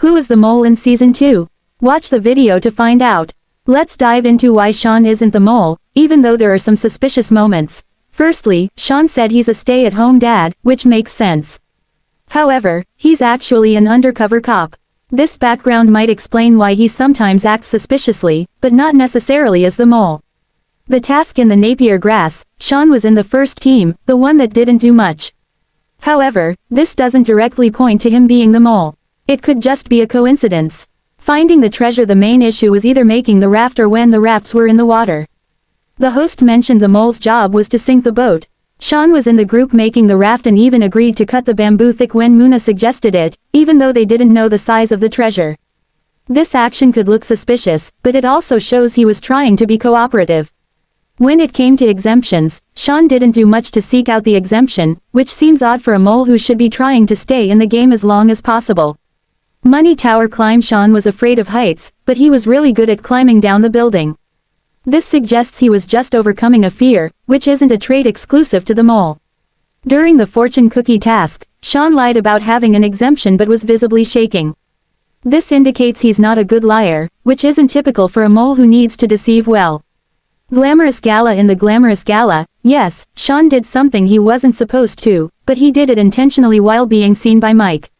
Who is the mole in season 2? Watch the video to find out. Let's dive into why Shawn isn't the mole, even though there are some suspicious moments. Firstly, Shawn said he's a stay-at-home dad, which makes sense. However, he's actually an undercover cop. This background might explain why he sometimes acts suspiciously, but not necessarily as the mole. The task in the Napier grass, Shawn was in the first team, the one that didn't do much. However, this doesn't directly point to him being the mole. It could just be a coincidence. Finding the treasure. The main issue was either making the raft or when the rafts were in the water. The host mentioned the mole's job was to sink the boat. Shawn was in the group making the raft and even agreed to cut the bamboo thick when Muna suggested it, even though they didn't know the size of the treasure. This action could look suspicious, but it also shows he was trying to be cooperative. When it came to exemptions, Shawn didn't do much to seek out the exemption, which seems odd for a mole who should be trying to stay in the game as long as possible. Money Tower climb. Shawn was afraid of heights, but he was really good at climbing down the building. This suggests he was just overcoming a fear, which isn't a trait exclusive to the mole. During the fortune cookie task, Shawn lied about having an exemption but was visibly shaking. This indicates he's not a good liar, which isn't typical for a mole who needs to deceive well. Glamorous gala. In the glamorous gala, yes, Shawn did something he wasn't supposed to, but he did it intentionally while being seen by Mike.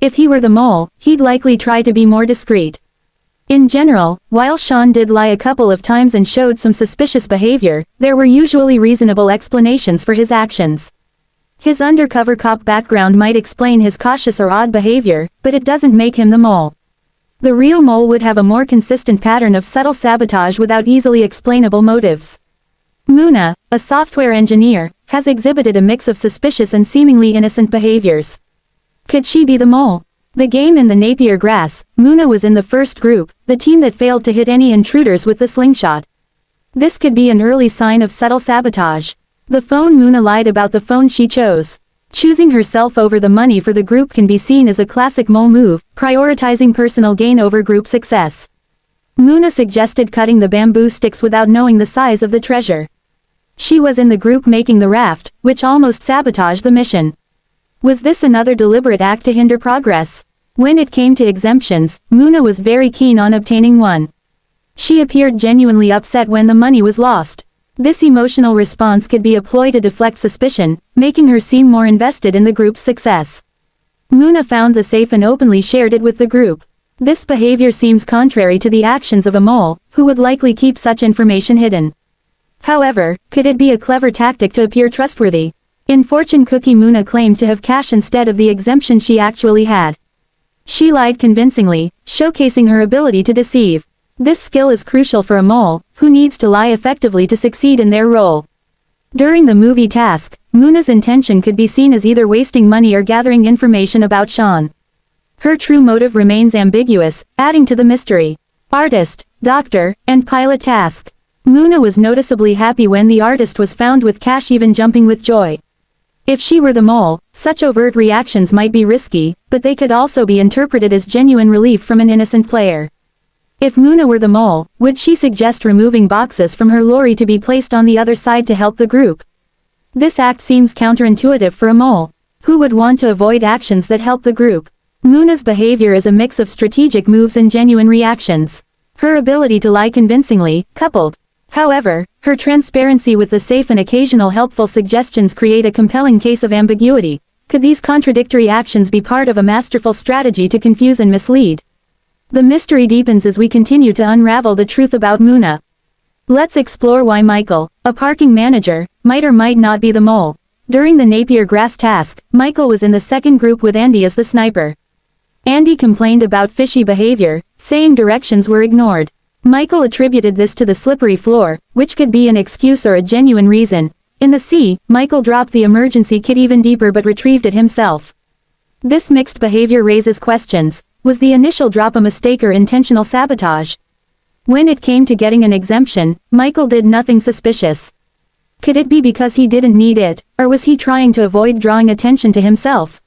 If he were the mole, he'd likely try to be more discreet. In general, while Shawn did lie a couple of times and showed some suspicious behavior, there were usually reasonable explanations for his actions. His undercover cop background might explain his cautious or odd behavior, but it doesn't make him the mole. The real mole would have a more consistent pattern of subtle sabotage without easily explainable motives. Muna, a software engineer, has exhibited a mix of suspicious and seemingly innocent behaviors. Could she be the mole? The game in the Napier grass, Muna was in the first group, the team that failed to hit any intruders with the slingshot. This could be an early sign of subtle sabotage. The phone. Muna lied about the phone she chose. Choosing herself over the money for the group can be seen as a classic mole move, prioritizing personal gain over group success. Muna suggested cutting the bamboo sticks without knowing the size of the treasure. She was in the group making the raft, which almost sabotaged the mission. Was this another deliberate act to hinder progress? When it came to exemptions, Muna was very keen on obtaining one. She appeared genuinely upset when the money was lost. This emotional response could be a ploy to deflect suspicion, making her seem more invested in the group's success. Muna found the safe and openly shared it with the group. This behavior seems contrary to the actions of a mole, who would likely keep such information hidden. However, could it be a clever tactic to appear trustworthy? In Fortune Cookie, Muna claimed to have cash instead of the exemption she actually had. She lied convincingly, showcasing her ability to deceive. This skill is crucial for a mole, who needs to lie effectively to succeed in their role. During the movie task, Muna's intention could be seen as either wasting money or gathering information about Shawn. Her true motive remains ambiguous, adding to the mystery. Artist, doctor, and pilot task. Muna was noticeably happy when the artist was found with cash, even jumping with joy. If she were the mole, such overt reactions might be risky, but they could also be interpreted as genuine relief from an innocent player. If Muna were the mole, would she suggest removing boxes from her lorry to be placed on the other side to help the group? This act seems counterintuitive for a mole. Who would want to avoid actions that help the group? Muna's behavior is a mix of strategic moves and genuine reactions. Her ability to lie convincingly, coupled, however, her transparency with the safe and occasional helpful suggestions create a compelling case of ambiguity. Could these contradictory actions be part of a masterful strategy to confuse and mislead? The mystery deepens as we continue to unravel the truth about Muna. Let's explore why Michael, a parking manager, might or might not be the mole. During the Napier grass task, Michael was in the second group with Andy as the sniper. Andy complained about fishy behavior, saying directions were ignored. Michael attributed this to the slippery floor, which could be an excuse or a genuine reason. In the sea, Michael dropped the emergency kit even deeper but retrieved it himself. This mixed behavior raises questions. Was the initial drop a mistake or intentional sabotage? When it came to getting an exemption, Michael did nothing suspicious. Could it be because he didn't need it, or was he trying to avoid drawing attention to himself?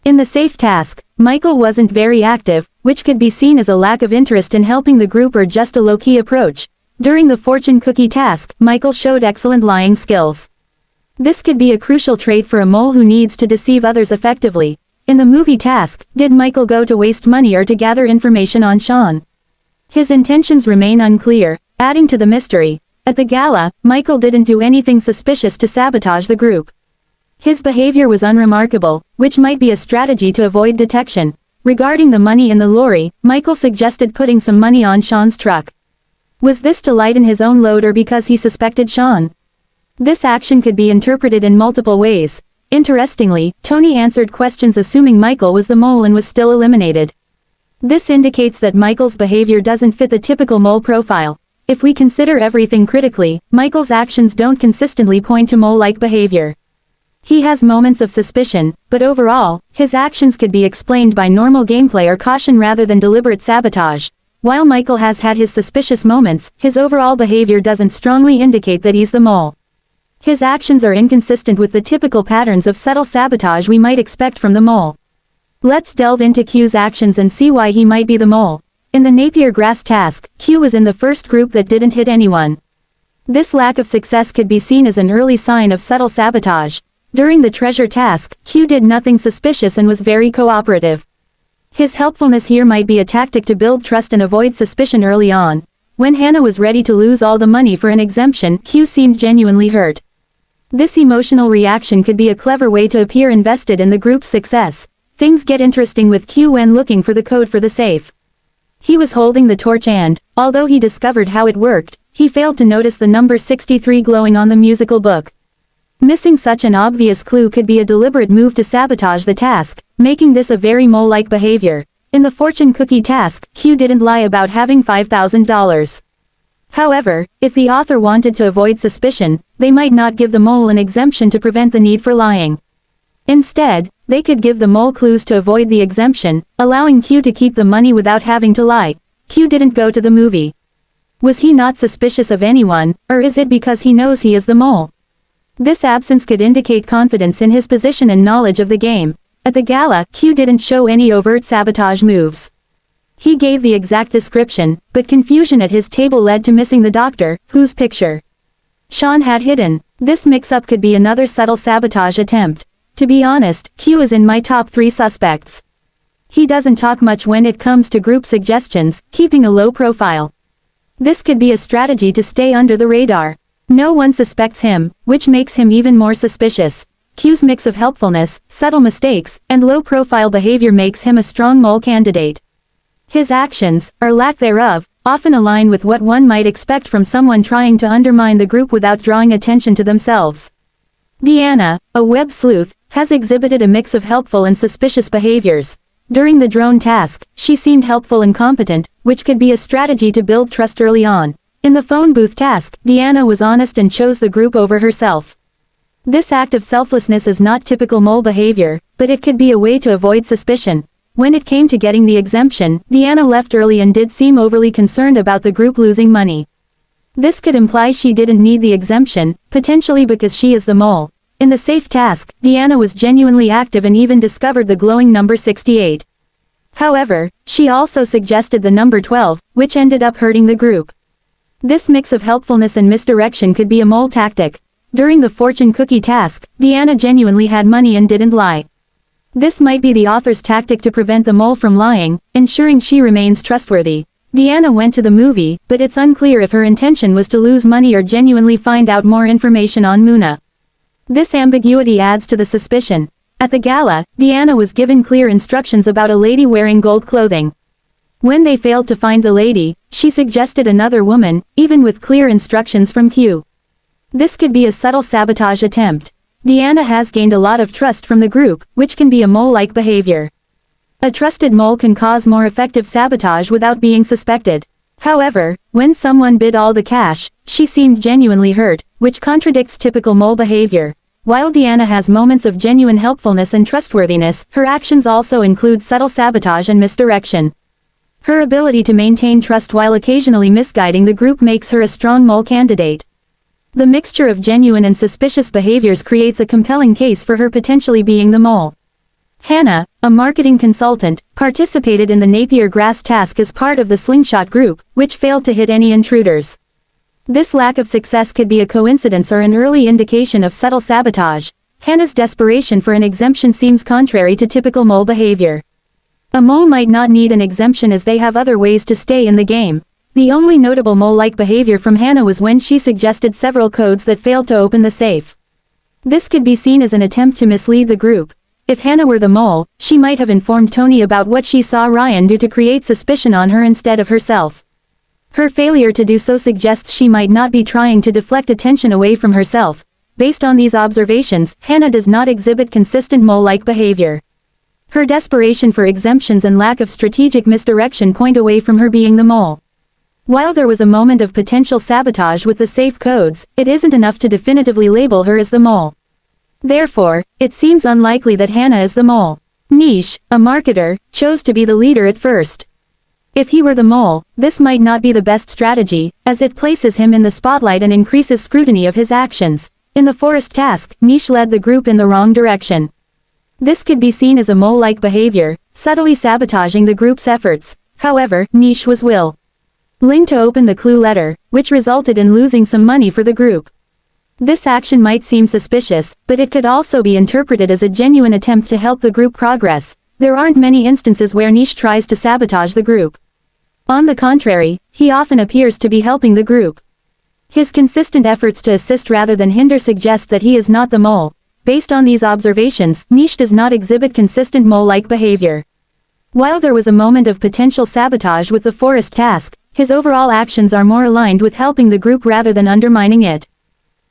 In the safe task, Michael wasn't very active, which could be seen as a lack of interest in helping the group or just a low-key approach. During the fortune cookie task, Michael showed excellent lying skills. This could be a crucial trait for a mole who needs to deceive others effectively. In the movie task, did Michael go to waste money or to gather information on Shawn? His intentions remain unclear, adding to the mystery. At the gala, Michael didn't do anything suspicious to sabotage the group. His behavior was unremarkable, which might be a strategy to avoid detection. Regarding the money in the lorry, Michael suggested putting some money on Shawn's truck. Was this to lighten his own load or because he suspected Shawn? This action could be interpreted in multiple ways. Interestingly, Tony answered questions assuming Michael was the mole and was still eliminated. This indicates that Michael's behavior doesn't fit the typical mole profile. If we consider everything critically, Michael's actions don't consistently point to mole-like behavior. He has moments of suspicion, but overall, his actions could be explained by normal gameplay or caution rather than deliberate sabotage. While Michael has had his suspicious moments, his overall behavior doesn't strongly indicate that he's the mole. His actions are inconsistent with the typical patterns of subtle sabotage we might expect from the mole. Let's delve into Q's actions and see why he might be the mole. In the Napier grass task, Q was in the first group that didn't hit anyone. This lack of success could be seen as an early sign of subtle sabotage. During the treasure task, Q did nothing suspicious and was very cooperative. His helpfulness here might be a tactic to build trust and avoid suspicion early on. When Hannah was ready to lose all the money for an exemption, Q seemed genuinely hurt. This emotional reaction could be a clever way to appear invested in the group's success. Things get interesting with Q when looking for the code for the safe. He was holding the torch and, although he discovered how it worked, he failed to notice the number 63 glowing on the musical book. Missing such an obvious clue could be a deliberate move to sabotage the task, making this a very mole-like behavior. In the fortune cookie task, Q didn't lie about having $5,000. However, if the author wanted to avoid suspicion, they might not give the mole an exemption to prevent the need for lying. Instead, they could give the mole clues to avoid the exemption, allowing Q to keep the money without having to lie. Q didn't go to the movie. Was he not suspicious of anyone, or is it because he knows he is the mole? This absence could indicate confidence in his position and knowledge of the game. At the gala, Q didn't show any overt sabotage moves. He gave the exact description, but confusion at his table led to missing the doctor, whose picture Shawn had hidden. This mix-up could be another subtle sabotage attempt. To be honest, Q is in my top 3 suspects. He doesn't talk much when it comes to group suggestions, keeping a low profile. This could be a strategy to stay under the radar. No one suspects him, which makes him even more suspicious. Q's mix of helpfulness, subtle mistakes, and low-profile behavior makes him a strong mole candidate. His actions, or lack thereof, often align with what one might expect from someone trying to undermine the group without drawing attention to themselves. Deanna, a web sleuth, has exhibited a mix of helpful and suspicious behaviors. During the drone task, she seemed helpful and competent, which could be a strategy to build trust early on. In the phone booth task, Deanna was honest and chose the group over herself. This act of selflessness is not typical mole behavior, but it could be a way to avoid suspicion. When it came to getting the exemption, Deanna left early and did seem overly concerned about the group losing money. This could imply she didn't need the exemption, potentially because she is the mole. In the safe task, Deanna was genuinely active and even discovered the glowing number 68. However, she also suggested the number 12, which ended up hurting the group. This mix of helpfulness and misdirection could be a mole tactic. During the fortune cookie task, Deanna genuinely had money and didn't lie. This might be the author's tactic to prevent the mole from lying, ensuring she remains trustworthy. Deanna went to the movie, but it's unclear if her intention was to lose money or genuinely find out more information on Muna. This ambiguity adds to the suspicion. At the gala, Deanna was given clear instructions about a lady wearing gold clothing. When they failed to find the lady, she suggested another woman, even with clear instructions from Q. This could be a subtle sabotage attempt. Deanna has gained a lot of trust from the group, which can be a mole-like behavior. A trusted mole can cause more effective sabotage without being suspected. However, when someone bid all the cash, she seemed genuinely hurt, which contradicts typical mole behavior. While Deanna has moments of genuine helpfulness and trustworthiness, her actions also include subtle sabotage and misdirection. Her ability to maintain trust while occasionally misguiding the group makes her a strong mole candidate. The mixture of genuine and suspicious behaviors creates a compelling case for her potentially being the mole. Hannah, a marketing consultant, participated in the Napier grass task as part of the slingshot group, which failed to hit any intruders. This lack of success could be a coincidence or an early indication of subtle sabotage. Hannah's desperation for an exemption seems contrary to typical mole behavior. A mole might not need an exemption as they have other ways to stay in the game. The only notable mole-like behavior from Hannah was when she suggested several codes that failed to open the safe. This could be seen as an attempt to mislead the group. If Hannah were the mole, she might have informed Tony about what she saw Ryan do to create suspicion on her instead of herself. Her failure to do so suggests she might not be trying to deflect attention away from herself. Based on these observations, Hannah does not exhibit consistent mole-like behavior. Her desperation for exemptions and lack of strategic misdirection point away from her being the mole. While there was a moment of potential sabotage with the safe codes, it isn't enough to definitively label her as the mole. Therefore, it seems unlikely that Hannah is the mole. Nish, a marketer, chose to be the leader at first. If he were the mole, this might not be the best strategy, as it places him in the spotlight and increases scrutiny of his actions. In the forest task, Nish led the group in the wrong direction. This could be seen as a mole-like behavior, subtly sabotaging the group's efforts. However, Nish was willing to open the clue letter, which resulted in losing some money for the group. This action might seem suspicious, but it could also be interpreted as a genuine attempt to help the group progress. There aren't many instances where Nish tries to sabotage the group. On the contrary, he often appears to be helping the group. His consistent efforts to assist rather than hinder suggest that he is not the mole. Based on these observations, Nish does not exhibit consistent mole-like behavior. While there was a moment of potential sabotage with the forest task, his overall actions are more aligned with helping the group rather than undermining it.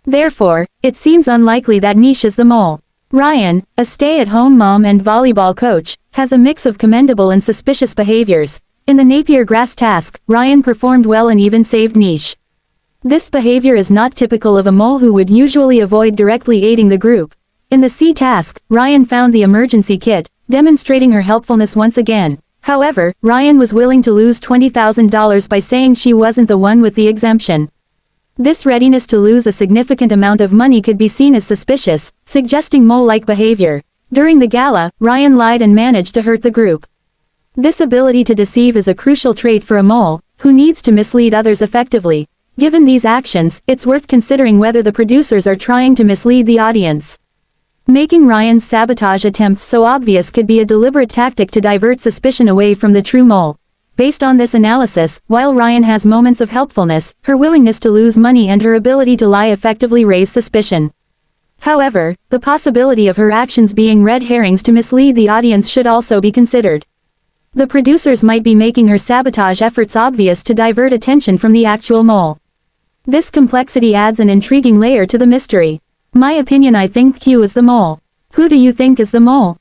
Therefore, it seems unlikely that Nish is the mole. Ryan, a stay-at-home mom and volleyball coach, has a mix of commendable and suspicious behaviors. In the Napier grass task, Ryan performed well and even saved Nish. This behavior is not typical of a mole who would usually avoid directly aiding the group. In the sea task, Ryan found the emergency kit, demonstrating her helpfulness once again. However, Ryan was willing to lose $20,000 by saying she wasn't the one with the exemption. This readiness to lose a significant amount of money could be seen as suspicious, suggesting mole-like behavior. During the gala, Ryan lied and managed to hurt the group. This ability to deceive is a crucial trait for a mole, who needs to mislead others effectively. Given these actions, it's worth considering whether the producers are trying to mislead the audience. Making Ryan's sabotage attempts so obvious could be a deliberate tactic to divert suspicion away from the true mole. Based on this analysis, while Ryan has moments of helpfulness, her willingness to lose money and her ability to lie effectively raise suspicion. However, the possibility of her actions being red herrings to mislead the audience should also be considered. The producers might be making her sabotage efforts obvious to divert attention from the actual mole. This complexity adds an intriguing layer to the mystery. My opinion, I think Q is the mole. Who do you think is the mole?